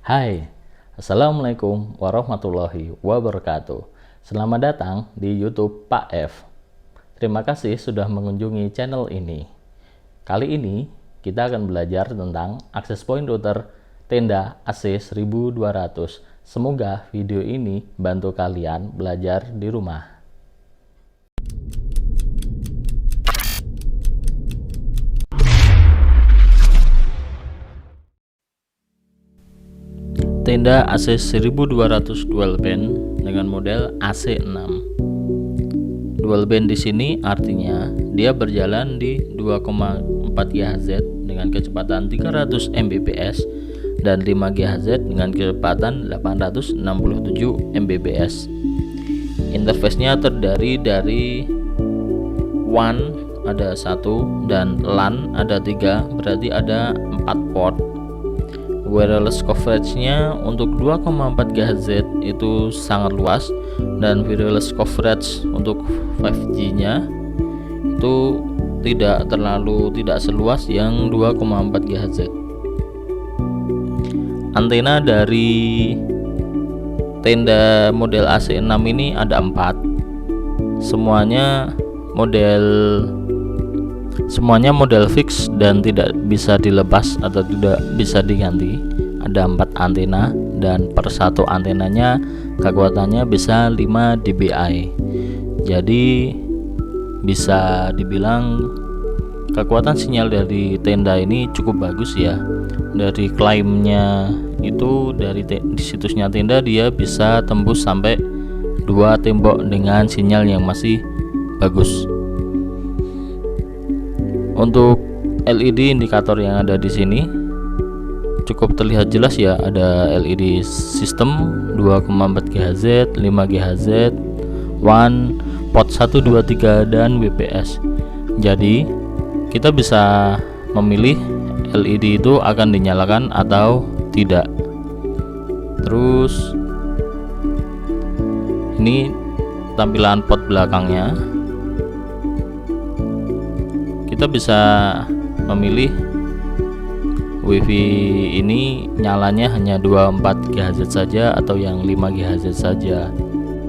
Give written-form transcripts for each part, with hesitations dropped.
Hai, Assalamualaikum warahmatullahi wabarakatuh. Selamat datang di YouTube Pak F. Terima kasih sudah mengunjungi channel ini. Kali ini kita akan belajar tentang access point router tenda AC 1200. Semoga video ini bantu kalian belajar di rumah. Tenda AC 1200 dual band dengan model AC6. Dual band di sini artinya dia berjalan di 2,4 GHz dengan kecepatan 300 Mbps dan 5 GHz dengan kecepatan 867 Mbps. Interface-nya terdiri dari WAN ada 1 dan LAN ada 3, berarti ada 4 port. Wireless coverage-nya untuk 2,4 GHz itu sangat luas, dan wireless coverage untuk 5G-nya itu tidak seluas yang 2,4 GHz. Antena dari tenda model AC6 ini ada 4. Semuanya model fix dan tidak bisa dilepas atau tidak bisa diganti. Ada 4 antena dan per satu antenanya kekuatannya bisa 5 dBi. Jadi bisa dibilang kekuatan sinyal dari tenda ini cukup bagus ya. Dari klaimnya itu di situsnya tenda dia bisa tembus sampai 2 tembok dengan sinyal yang masih bagus. Untuk LED indikator yang ada di sini cukup terlihat jelas ya, ada LED sistem 2,4 GHz, 5 GHz, WAN, port 1, 2, 3 dan WPS. Jadi kita bisa memilih LED itu akan dinyalakan atau tidak. Terus ini tampilan port belakangnya. Kita bisa memilih WiFi ini nyalanya hanya 24 GHz saja atau yang 5 GHz saja.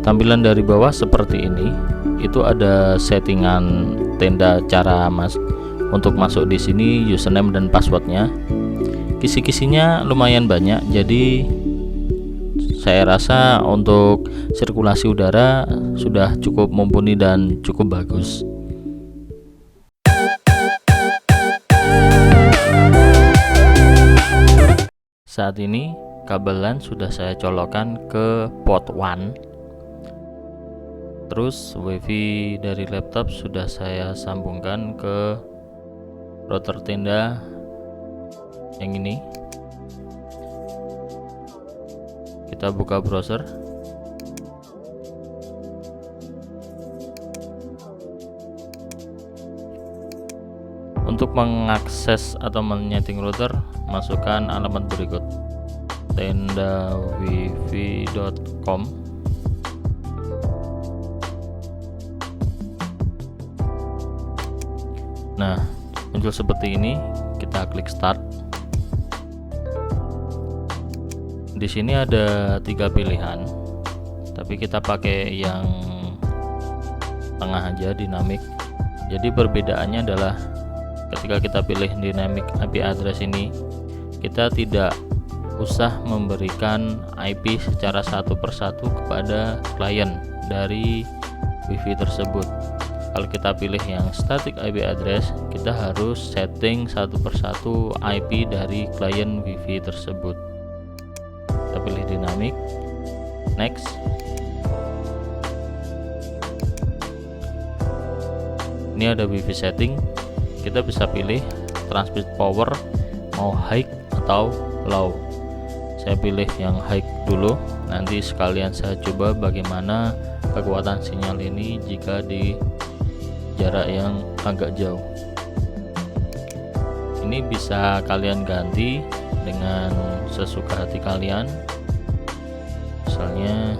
Tampilan dari bawah seperti ini. Itu ada settingan tenda, cara untuk masuk di sini, username dan passwordnya. Kisi-kisinya lumayan banyak, jadi saya rasa untuk sirkulasi udara sudah cukup mumpuni dan cukup bagus. Saat ini kabel LAN sudah saya colokkan ke port 1. Terus WiFi dari laptop sudah saya sambungkan ke router tenda yang ini. Kita buka browser. Untuk mengakses atau menyeting router, masukkan alamat berikut: tendawifi.com. Nah, muncul seperti ini. Kita klik start. Di sini ada 3 pilihan, tapi kita pakai yang tengah aja, dinamik. Jadi perbedaannya adalah ketika kita pilih dynamic IP address ini, kita tidak usah memberikan IP secara satu persatu kepada klien dari WiFi tersebut. Kalau kita pilih yang static IP address, kita harus setting satu persatu IP dari klien WiFi tersebut. Kita pilih dynamic, next. Ini ada WiFi setting. Kita bisa pilih transmit power mau high atau low. Saya pilih yang high dulu, nanti sekalian saya coba bagaimana kekuatan sinyal ini jika di jarak yang agak jauh. Ini bisa kalian ganti dengan sesuka hati kalian. Misalnya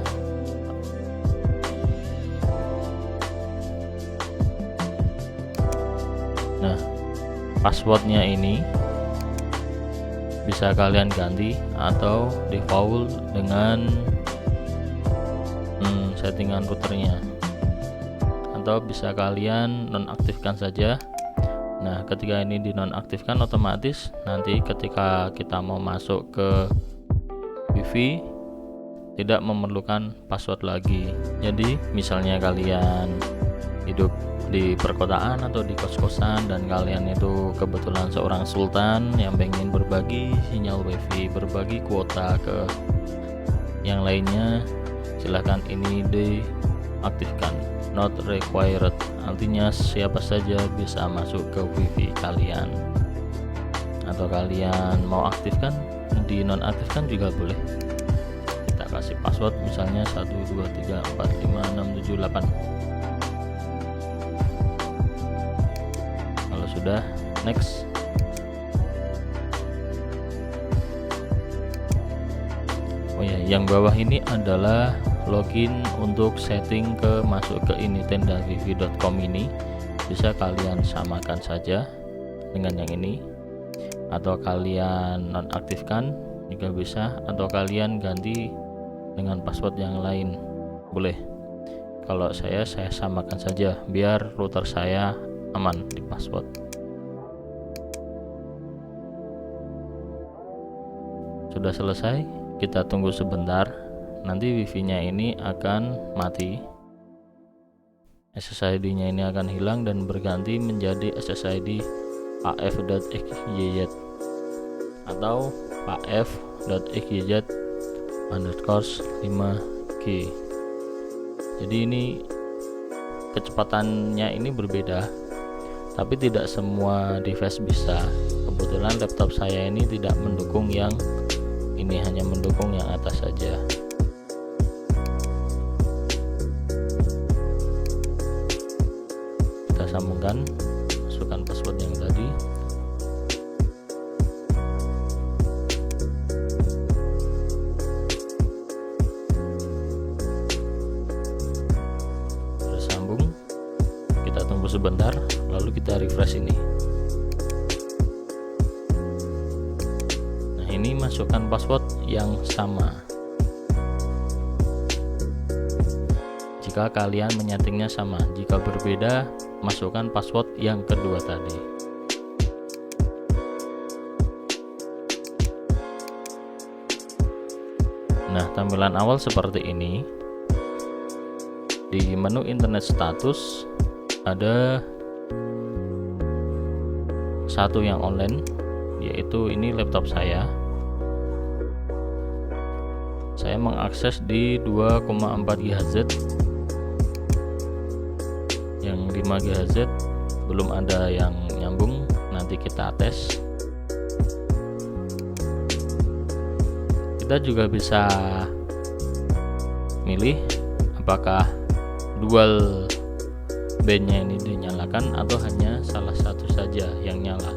passwordnya ini bisa kalian ganti atau default dengan settingan routernya, atau bisa kalian nonaktifkan saja. Nah, ketika ini dinonaktifkan, otomatis nanti ketika kita mau masuk ke WiFi tidak memerlukan password lagi. Jadi misalnya kalian hidup di perkotaan atau di kos-kosan dan kalian itu kebetulan seorang sultan yang pengen berbagi sinyal WiFi, berbagi kuota ke yang lainnya, silahkan ini diaktifkan. Not required, artinya siapa saja bisa masuk ke WiFi kalian. Atau kalian mau aktifkan, dinonaktifkan juga boleh. Kita kasih password misalnya 123456778. Kalau sudah, next. Oh ya, yang bawah ini adalah login untuk setting ke masuk ke ini tendawifi.com ini. Bisa kalian samakan saja dengan yang ini, atau kalian nonaktifkan juga bisa, atau kalian ganti dengan password yang lain boleh. Kalau saya samakan saja biar router saya aman di password. Sudah selesai, kita tunggu sebentar, nanti wifi nya ini akan mati, SSID nya ini akan hilang dan berganti menjadi SSID af.xyz atau af.xyz_5G. Jadi ini kecepatannya ini berbeda, tapi tidak semua device bisa. Kebetulan laptop saya ini tidak mendukung yang ini, hanya mendukung yang atas saja. Kita sambungkan, masukkan password yang tadi. Tersambung, kita tunggu sebentar, lalu kita refresh ini. Nah, ini masukkan password yang sama. Jika kalian menyetingnya sama, jika berbeda, masukkan password yang kedua tadi. Nah, tampilan awal seperti ini. Di menu internet status ada satu yang online, yaitu ini laptop saya. Saya mengakses di 2,4 GHz. Yang 5 GHz belum ada yang nyambung, nanti kita tes. Kita juga bisa milih apakah dual bandnya ini dinyalakan atau hanya salah satu saja yang nyala.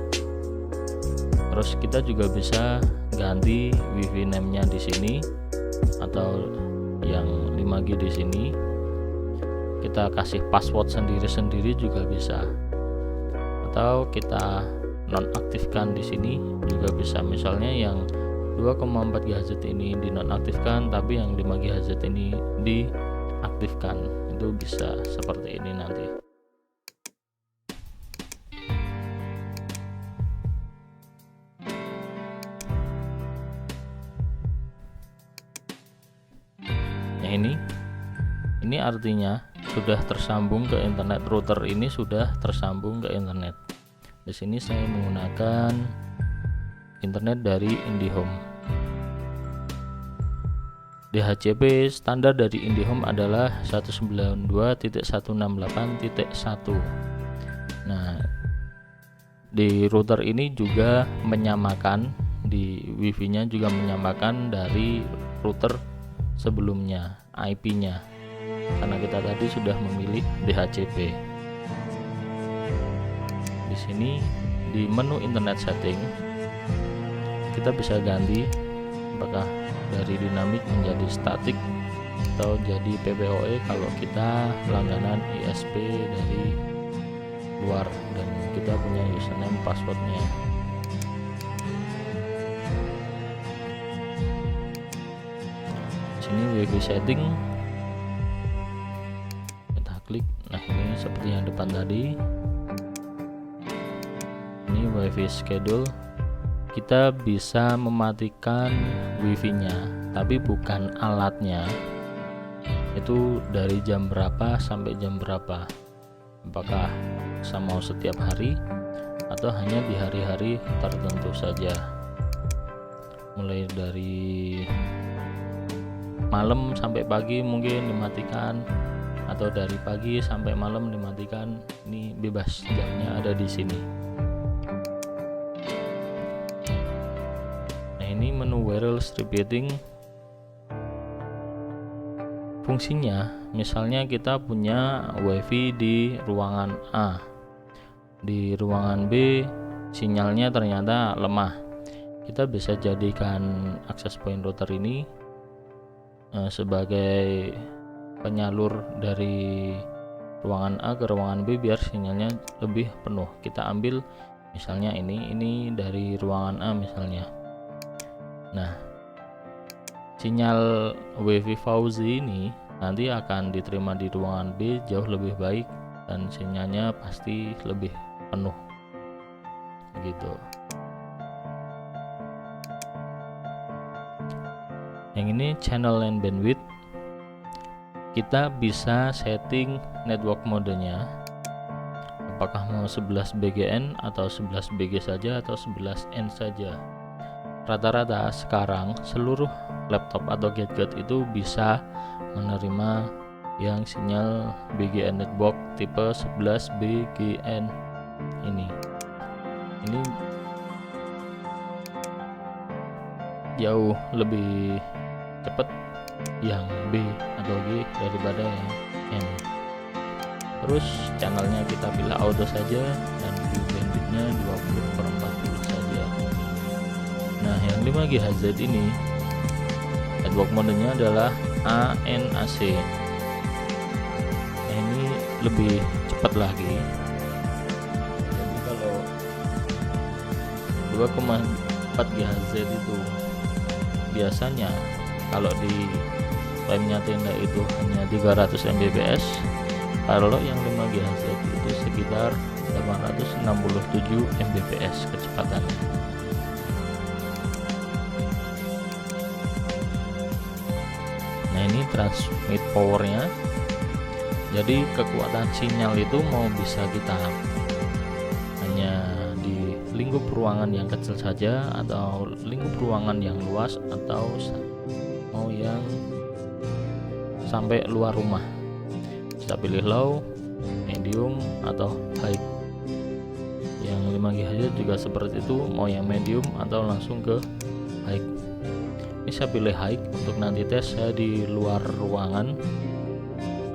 Terus kita juga bisa ganti wifi name-nya di sini atau yang 5G di sini. Kita kasih password sendiri-sendiri juga bisa, atau kita nonaktifkan di sini juga bisa. Misalnya yang 2,4 GHz ini dinonaktifkan, tapi yang 5 GHz ini diaktifkan. Itu bisa seperti ini nanti. Nah, ini artinya sudah tersambung ke internet. Router ini sudah tersambung ke internet. Di sini saya menggunakan internet dari IndiHome. DHCP standar dari IndiHome adalah 192.168.1. Nah, di router ini juga menyamakan, di wifi-nya juga menyamakan dari router sebelumnya, IP-nya. Karena kita tadi sudah memilih DHCP. Di sini di menu internet setting kita bisa ganti apakah dari dinamik menjadi statik atau jadi PPOE kalau kita langganan ISP dari luar dan kita punya username passwordnya. Sini WiFi setting, kita klik. Nah, ini seperti yang depan tadi. Ini WiFi schedule. Kita bisa mematikan WiFi-nya, tapi bukan alatnya. Itu dari jam berapa sampai jam berapa? Apakah mau setiap hari atau hanya di hari-hari tertentu saja? Mulai dari malam sampai pagi mungkin dimatikan, atau dari pagi sampai malam dimatikan. Ini bebas, jamnya ada di sini. Nah, ini menu wireless repeating. Fungsinya, misalnya kita punya WiFi di ruangan A, di ruangan B sinyalnya ternyata lemah. Kita bisa jadikan access point router ini sebagai penyalur dari ruangan A ke ruangan B biar sinyalnya lebih penuh. Kita ambil misalnya ini dari ruangan A misalnya. Nah, sinyal WiFi Fauzi ini nanti akan diterima di ruangan B jauh lebih baik dan sinyalnya pasti lebih penuh gitu. Yang ini channel and bandwidth. Kita bisa setting network modenya, apakah mau 11 BGN atau 11 BG saja atau 11 N saja. Rata-rata sekarang seluruh laptop atau gadget itu bisa menerima yang sinyal BGN network tipe 11 BGN ini jauh lebih cepat yang B atau G daripada yang N. Terus channelnya kita pilih auto saja dan view bandwidthnya 20/40 saja. Nah, yang 5 GHz ini network modenya adalah ANAC. Nah, ini lebih cepat lagi. Jadi kalau 2,4 GHz itu biasanya kalau di RAM-nya tenda itu hanya 300 Mbps. Kalau yang 5 GHz itu sekitar 867 Mbps kecepatannya. Nah, ini transmit powernya. Jadi kekuatan sinyal itu mau bisa kita hanya di lingkup ruangan yang kecil saja, atau lingkup ruangan yang luas, atau mau yang sampai luar rumah. Kita pilih low, medium, atau high. Yang 5 GHz juga seperti itu, mau yang medium atau langsung ke high. Bisa pilih high untuk nanti tes saya di luar ruangan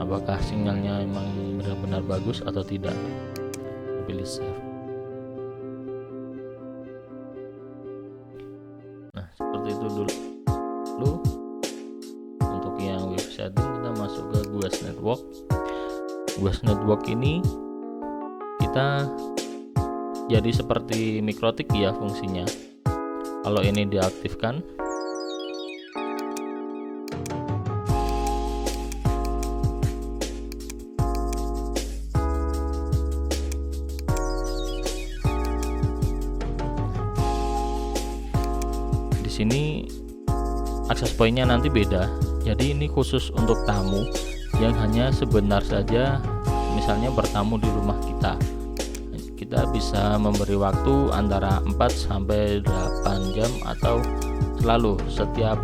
apakah sinyalnya emang benar-benar bagus atau tidak. Pilih save. Nah, seperti itu dulu. Untuk yang WiFi setting kita masuk ke GUAS Network. GUAS Network ini kita jadi seperti mikrotik ya fungsinya. Kalau ini diaktifkan, sini akses pointnya nanti beda. Jadi ini khusus untuk tamu yang hanya sebentar saja, misalnya bertamu di rumah kita. Kita bisa memberi waktu antara 4 sampai 8 jam atau selalu setiap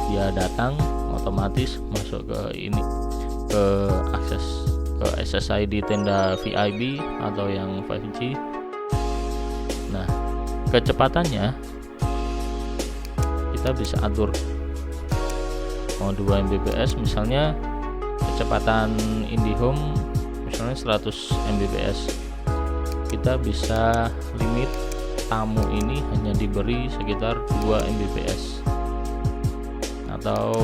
dia datang otomatis masuk ke ini, ke akses ke SSID tenda VIP atau yang 5G. Nah, kecepatannya kita bisa atur mau 2 Mbps misalnya, kecepatan IndiHome misalnya 100 Mbps. Kita bisa limit tamu ini hanya diberi sekitar 2 Mbps, atau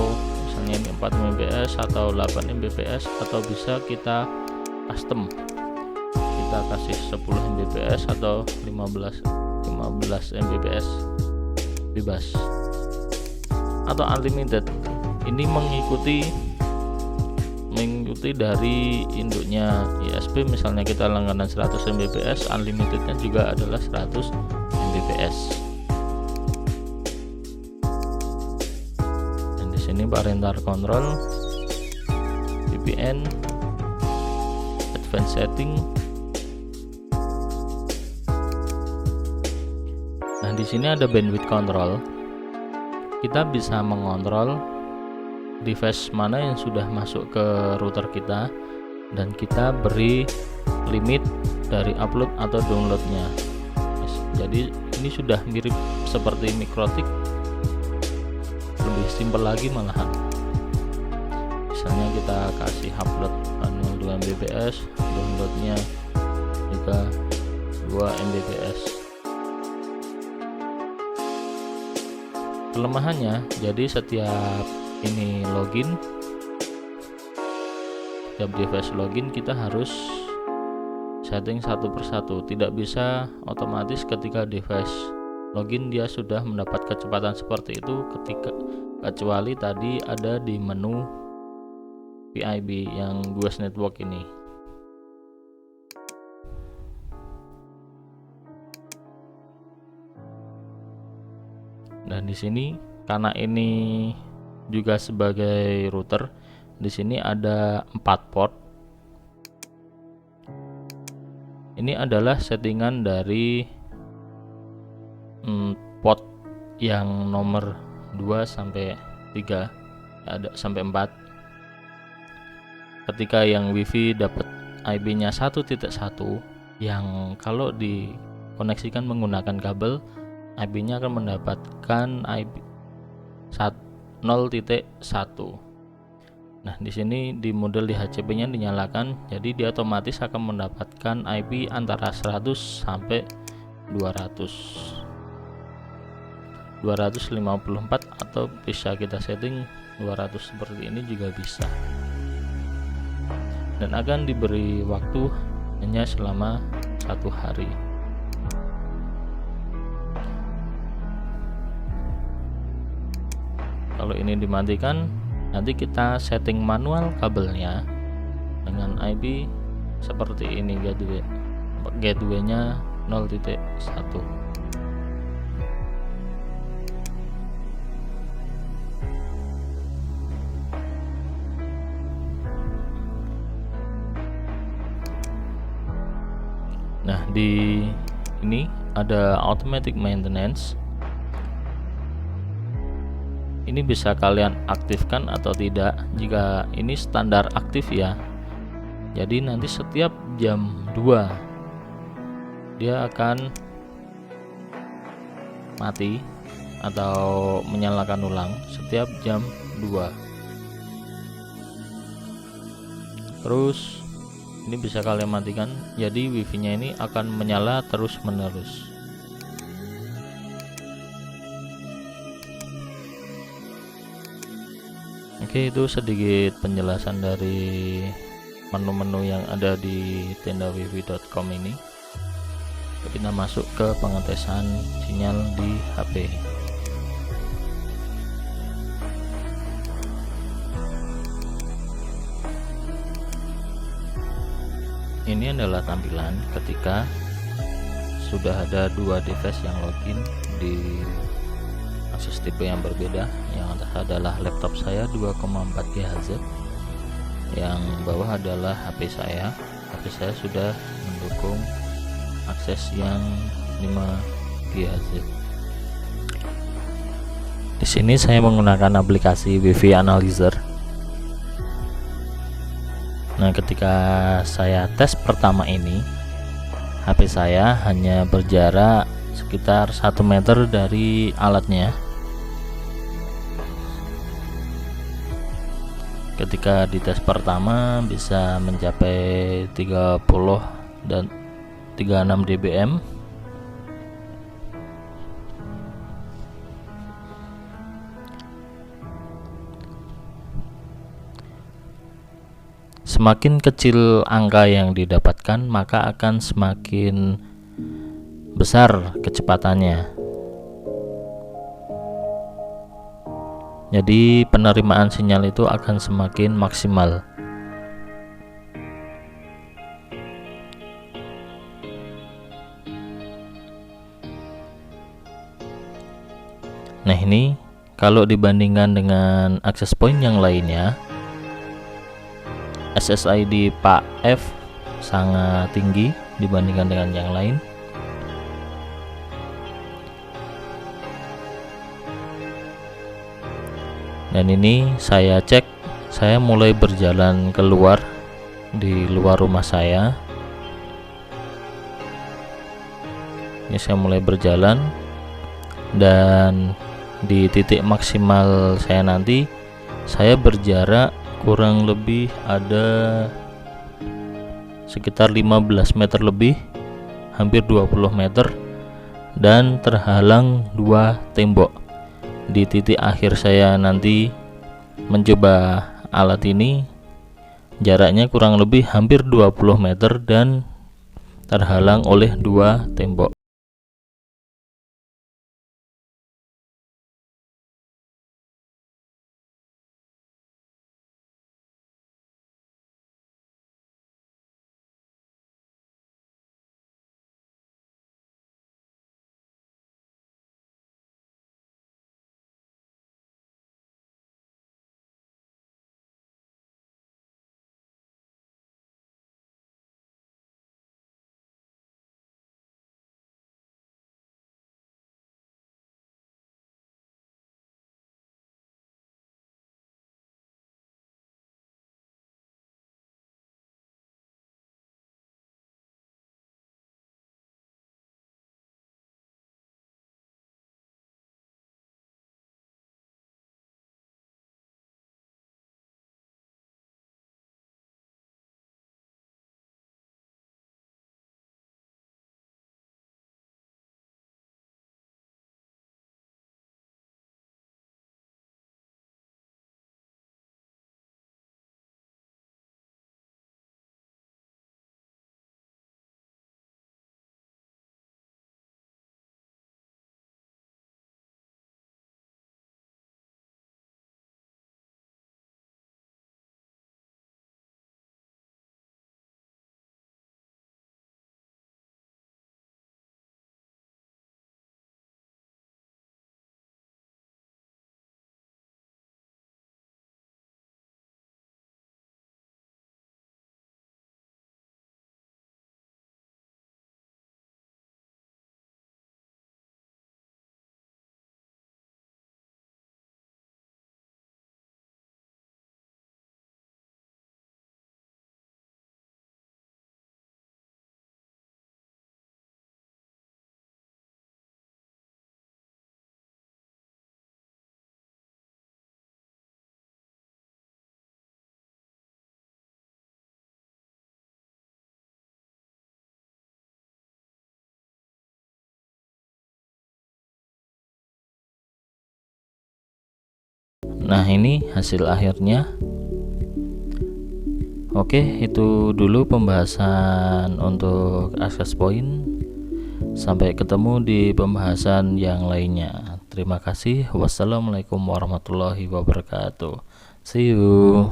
misalnya ini 4 Mbps atau 8 Mbps, atau bisa kita custom, kita kasih 10 Mbps atau 15 Mbps bebas, atau unlimited. ini mengikuti dari induknya ISP. Misalnya kita langganan 100 Mbps, unlimitednya juga adalah 100 Mbps. Dan di sini parental control, VPN, advanced setting. Nah, di sini ada bandwidth control. Kita bisa mengontrol device mana yang sudah masuk ke router kita, dan kita beri limit dari upload atau downloadnya. Jadi ini sudah mirip seperti MikroTik, lebih simpel lagi malahan. Misalnya kita kasih upload 0,2 Mbps, downloadnya juga 2 Mbps. Kelemahannya, jadi setiap ini login, setiap device login kita harus setting satu persatu. Tidak bisa otomatis ketika device login dia sudah mendapat kecepatan seperti itu, kecuali tadi ada di menu PIB yang GUAS Network ini. Dan di sini karena ini juga sebagai router, di sini ada 4 port. Ini adalah settingan dari port yang nomor 2 sampai 3, ada sampai 4. Ketika yang WiFi dapat IP-nya 1.1, yang kalau dikoneksikan menggunakan kabel, IP-nya akan mendapatkan IP 0.1. Nah, di sini di model di HCP-nya dinyalakan, jadi dia otomatis akan mendapatkan IP antara 100 sampai 254, atau bisa kita setting 200 seperti ini juga bisa. Dan akan diberi waktu hanya selama 1 hari. Kalau ini dimatikan, nanti kita setting manual kabelnya dengan IP seperti ini, gateway-nya 0.1. Nah, di ini ada automatic maintenance. Ini bisa kalian aktifkan atau tidak. Jika ini standar aktif ya, jadi nanti setiap jam 2 dia akan mati atau menyalakan ulang setiap jam 2. Terus ini bisa kalian matikan, jadi wifi nya ini akan menyala terus menerus. Oke, itu sedikit penjelasan dari menu-menu yang ada di tendawifi.com ini. Kita masuk ke pengetesan sinyal di HP. Ini adalah tampilan ketika sudah ada 2 device yang login di akses tipe yang berbeda. Yang atas adalah laptop saya 2,4 GHz, yang bawah adalah HP saya. HP saya sudah mendukung akses yang 5 GHz. Di sini saya menggunakan aplikasi Wi-Fi Analyzer. Nah, ketika saya tes pertama ini, HP saya hanya berjarak sekitar 1 meter dari alatnya. Ketika di tes pertama bisa mencapai 30 dan 36 dBm. Semakin kecil angka yang didapatkan, maka akan semakin besar kecepatannya. Jadi penerimaan sinyal itu akan semakin maksimal. Nah, ini kalau dibandingkan dengan access point yang lainnya, SSID Pak F sangat tinggi dibandingkan dengan yang lain. Dan ini saya cek, saya mulai berjalan keluar di luar rumah saya. Ini saya mulai berjalan, dan di titik maksimal saya nanti saya berjarak kurang lebih ada sekitar 15 meter lebih, hampir 20 meter, dan terhalang dua tembok. Di titik akhir saya nanti mencoba alat ini, jaraknya kurang lebih hampir 20 meter dan terhalang oleh dua tembok. Nah, ini hasil akhirnya. Oke, itu dulu pembahasan untuk access point. Sampai ketemu di pembahasan yang lainnya. Terima kasih. Wassalamualaikum warahmatullahi wabarakatuh. See you.